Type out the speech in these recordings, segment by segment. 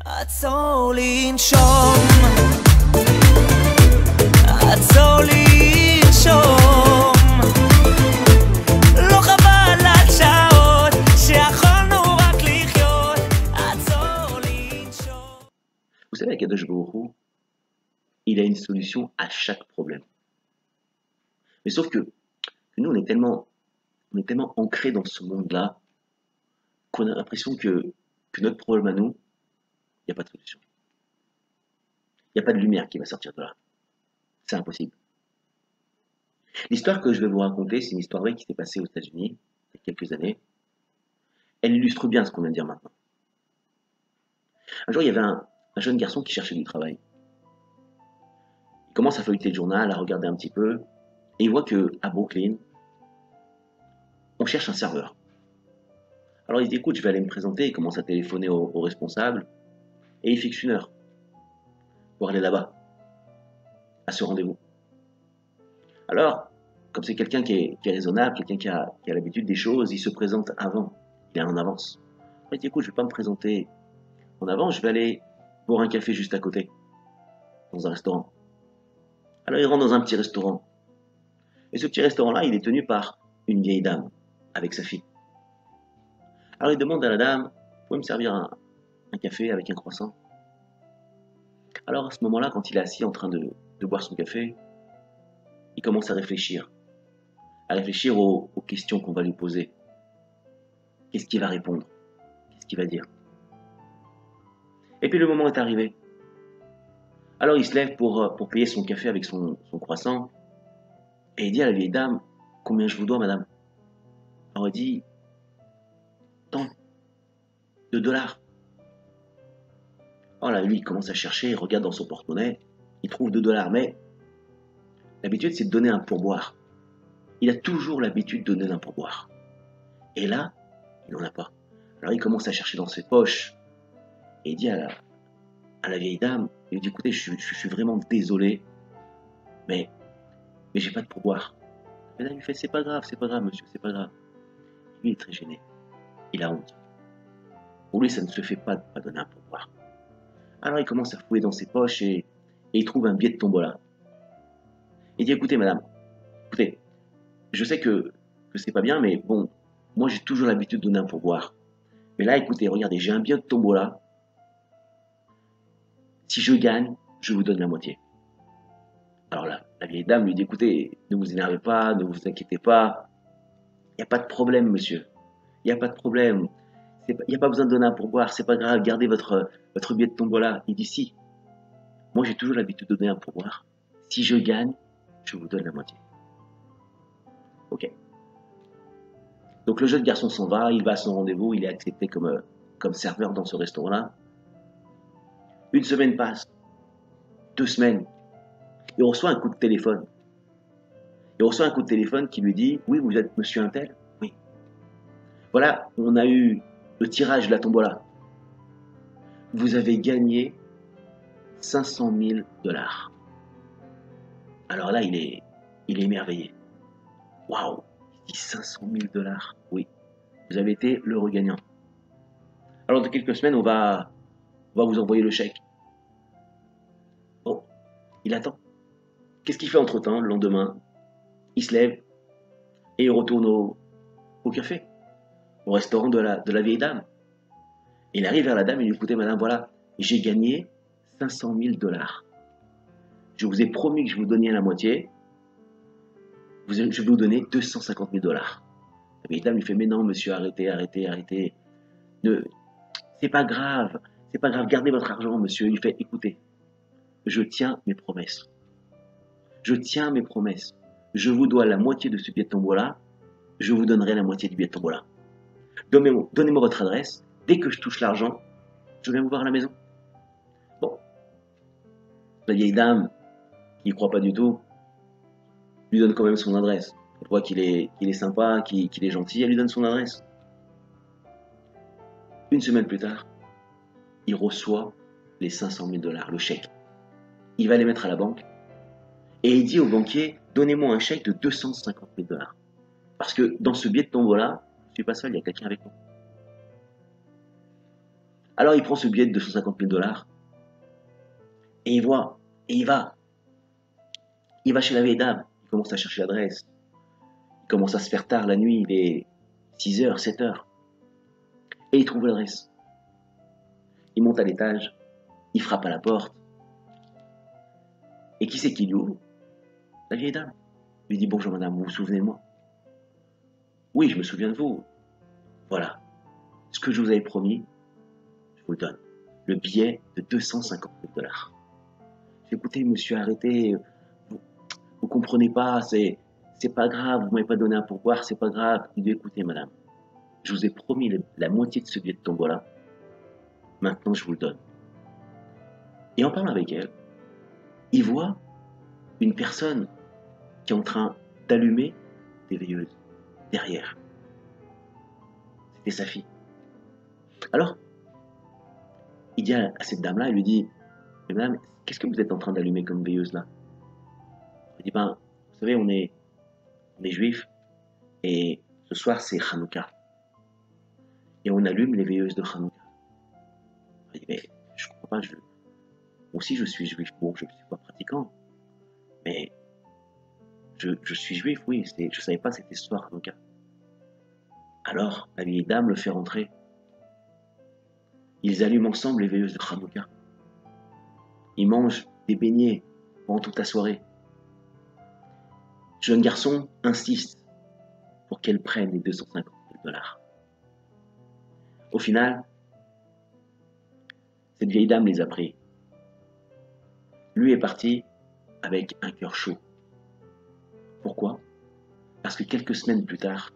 עצור לנשום, עצור לנשום, לא חבל על שעות שיכולנו רק לחיות, עצור לנשום. Vous savez, Akadosh Baruch Hu, il a une solution à chaque problème. Mais sauf que nous, on est tellement ancrés dans ce monde-là qu'on a l'impression que notre problème à nous, il n'y a pas de solution. Il n'y a pas de lumière qui va sortir de là. C'est impossible. L'histoire que je vais vous raconter, c'est une histoire vraie qui s'est passée aux États-Unis il y a quelques années. Elle illustre bien ce qu'on vient de dire maintenant. Un jour, il y avait un jeune garçon qui cherchait du travail. Il commence à feuilleter le journal, à regarder un petit peu, et il voit qu'à Brooklyn, on cherche un serveur. Alors il dit, écoute, je vais aller me présenter. Il commence à téléphoner au responsable, et il fixe une heure pour aller là-bas, à ce rendez-vous. Alors, comme c'est quelqu'un qui est raisonnable, quelqu'un qui a l'habitude des choses, il se présente avant, il est en avance. Alors, il dit, écoute, je ne vais pas me présenter en avance, je vais aller boire un café juste à côté, dans un restaurant. Alors il rentre dans un petit restaurant. Et ce petit restaurant-là, il est tenu par une vieille dame, avec sa fille. Alors il demande à la dame, vous pouvez me servir un café avec un croissant? Alors à ce moment-là, quand il est assis en train de boire son café, il commence à réfléchir aux questions qu'on va lui poser. Qu'est-ce qu'il va répondre? Qu'est-ce qu'il va dire? Et puis le moment est arrivé. Alors il se lève pour payer son café avec son croissant, et il dit à la vieille dame, combien je vous dois, madame? Alors elle dit, tant de dollars. Alors là, lui, il commence à chercher, il regarde dans son porte-monnaie, il trouve 2 dollars, mais l'habitude, c'est de donner un pourboire. Il a toujours l'habitude de donner un pourboire. Et là, il n'en a pas. Alors il commence à chercher dans ses poches, et il dit à la vieille dame, il lui dit, écoutez, je suis vraiment désolé, mais j'ai pas de pourboire. La dame lui fait, c'est pas grave, monsieur, c'est pas grave. Lui, il est très gêné. Il a honte. Pour lui, ça ne se fait pas de pas donner un pourboire. Alors il commence à fouiller dans ses poches et il trouve un billet de tombola. Il dit, écoutez madame, écoutez, je sais que c'est pas bien, mais bon, moi j'ai toujours l'habitude de donner un pourboire. Mais là, écoutez, regardez, j'ai un billet de tombola. Si je gagne, je vous donne la moitié. Alors là, la vieille dame lui dit, écoutez, ne vous énervez pas, ne vous inquiétez pas. Il n'y a pas de problème, monsieur. Il n'y a pas de problème. Il n'y a pas besoin de donner un pourboire, c'est pas grave, gardez votre billet de tombola. Il dit, si, moi j'ai toujours l'habitude de donner un pourboire. Si je gagne, je vous donne la moitié. Ok. Donc le jeune garçon s'en va, il va à son rendez-vous, il est accepté comme serveur dans ce restaurant-là. 1 semaine passe, 2 semaines, il reçoit un coup de téléphone. Il reçoit un coup de téléphone qui lui dit, oui, vous êtes monsieur Untel? Oui. Voilà, on a eu le tirage de la tombola. Vous avez gagné 500 000 dollars. Alors là, il est émerveillé. Waouh, il dit 500 000 dollars. Oui, vous avez été l'heureux gagnant. Alors dans quelques semaines, on va vous envoyer le chèque. Bon, il attend. Qu'est-ce qu'il fait entre-temps, le lendemain? Il se lève et il retourne au café, au restaurant de la vieille dame. Il arrive vers la dame et lui dit, écoutez madame, voilà, j'ai gagné 500 000 dollars. Je vous ai promis que je vous donnais la moitié. Je vais vous donner 250 000 dollars. La vieille dame lui fait, mais non monsieur, arrêtez. C'est pas grave, gardez votre argent monsieur. Il fait, écoutez, je tiens mes promesses. Je vous dois la moitié de ce billet de tombola, je vous donnerai la moitié du billet de tombola. Donnez-moi votre adresse, dès que je touche l'argent, je viens vous voir à la maison. Bon, la vieille dame, qui n'y croit pas du tout, lui donne quand même son adresse. Elle voit qu'il est sympa, qu'il est gentil, elle lui donne son adresse. 1 semaine plus tard, il reçoit les 500 000 dollars, le chèque. Il va les mettre à la banque et il dit au banquier, donnez-moi un chèque de 250 000 dollars. Parce que dans ce billet de tombola, je ne suis pas seul, il y a quelqu'un avec moi. Alors il prend ce billet de 250 000 $, et il voit, et il va chez la vieille dame, il commence à chercher l'adresse, il commence à se faire tard la nuit, il est 6h, 7h, et il trouve l'adresse. Il monte à l'étage, il frappe à la porte, et qui c'est qui lui ouvre? La vieille dame. Il lui dit: bonjour madame, vous vous souvenez de moi? Oui, je me souviens de vous. Voilà, ce que je vous avais promis, je vous le donne. Le billet de 250 000 $. Écoutez, monsieur, arrêtez, vous comprenez pas, c'est pas grave, vous m'avez pas donné un pourboire, c'est pas grave. Il dit: écoutez madame, je vous ai promis la moitié de ce billet de tombola, maintenant je vous le donne. Et en parlant avec elle, il voit une personne qui est en train d'allumer des veilleuses derrière. C'était sa fille. Alors, il dit à cette dame-là, il lui dit: mais madame, qu'est-ce que vous êtes en train d'allumer comme veilleuse là? Il dit: ben, vous savez, on est juifs, et ce soir c'est Hanouka. Et on allume les veilleuses de Hanouka. Il dit: mais je comprends pas, moi aussi je suis juif. Bon, je ne suis pas pratiquant, mais je suis juif, oui, je ne savais pas c'était ce soir Hanouka. Alors, la vieille dame le fait rentrer. Ils allument ensemble les veilleuses de Hanouka. Ils mangent des beignets pendant toute la soirée. Le jeune garçon insiste pour qu'elle prenne les 250 000 $. Au final, cette vieille dame les a pris. Lui est parti avec un cœur chaud. Pourquoi? Parce que quelques semaines plus tard,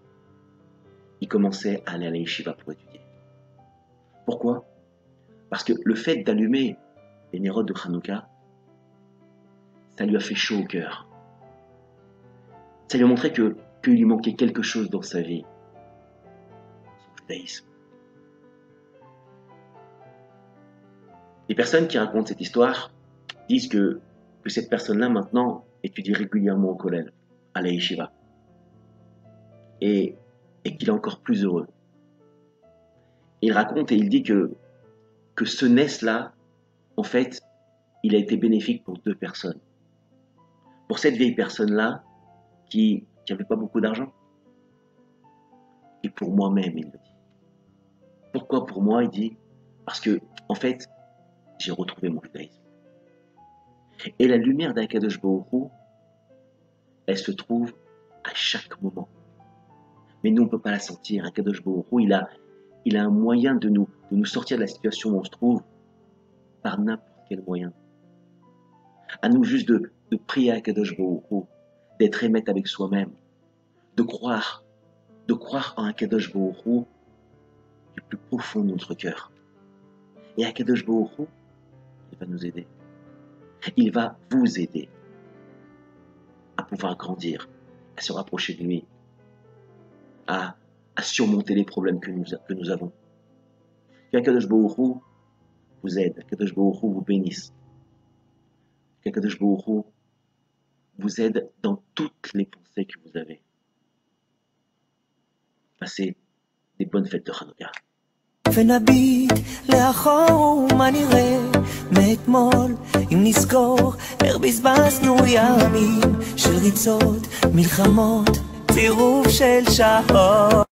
il commençait à aller à la yeshiva pour étudier. Pourquoi? Parce que le fait d'allumer les nérodes de Hanouka, ça lui a fait chaud au cœur. Ça lui a montré qu'il lui manquait quelque chose dans sa vie. Son judaïsme. Les personnes qui racontent cette histoire disent que cette personne-là, maintenant, étudie régulièrement au kollel, à la yeshiva. Et qu'il est encore plus heureux. Il raconte et il dit que ce NES-là, en fait, il a été bénéfique pour deux personnes. Pour cette vieille personne-là, qui n'avait pas beaucoup d'argent. Et pour moi-même, il le dit. Pourquoi pour moi? Il dit, parce que, en fait, j'ai retrouvé mon judaïsme. Et la lumière d'Akadosh Baruch Hu, elle se trouve à chaque moment. Mais nous, on ne peut pas la sentir. Akadosh Baruch Hu, il a un moyen de nous sortir de la situation où on se trouve par n'importe quel moyen. À nous juste de prier à Akadosh Baruch Hu, d'être émette avec soi-même, de croire en Akadosh Baruch Hu du plus profond de notre cœur. Et Akadosh Baruch Hu, il va nous aider. Il va vous aider à pouvoir grandir, à se rapprocher de lui, à surmonter les problèmes que nous avons. Qu'Akadosh Baruch Hu vous aide, qu'Akadosh Baruch Hu vous bénisse, qu'Akadosh Baruch Hu vous aide dans toutes les pensées que vous avez. Passez des bonnes fêtes de Hanouka. ונביט לאחור מה נראה מאתמול אם נזכור איך בזבזנו ימים של ריצות, מלחמות, צירוף של שעות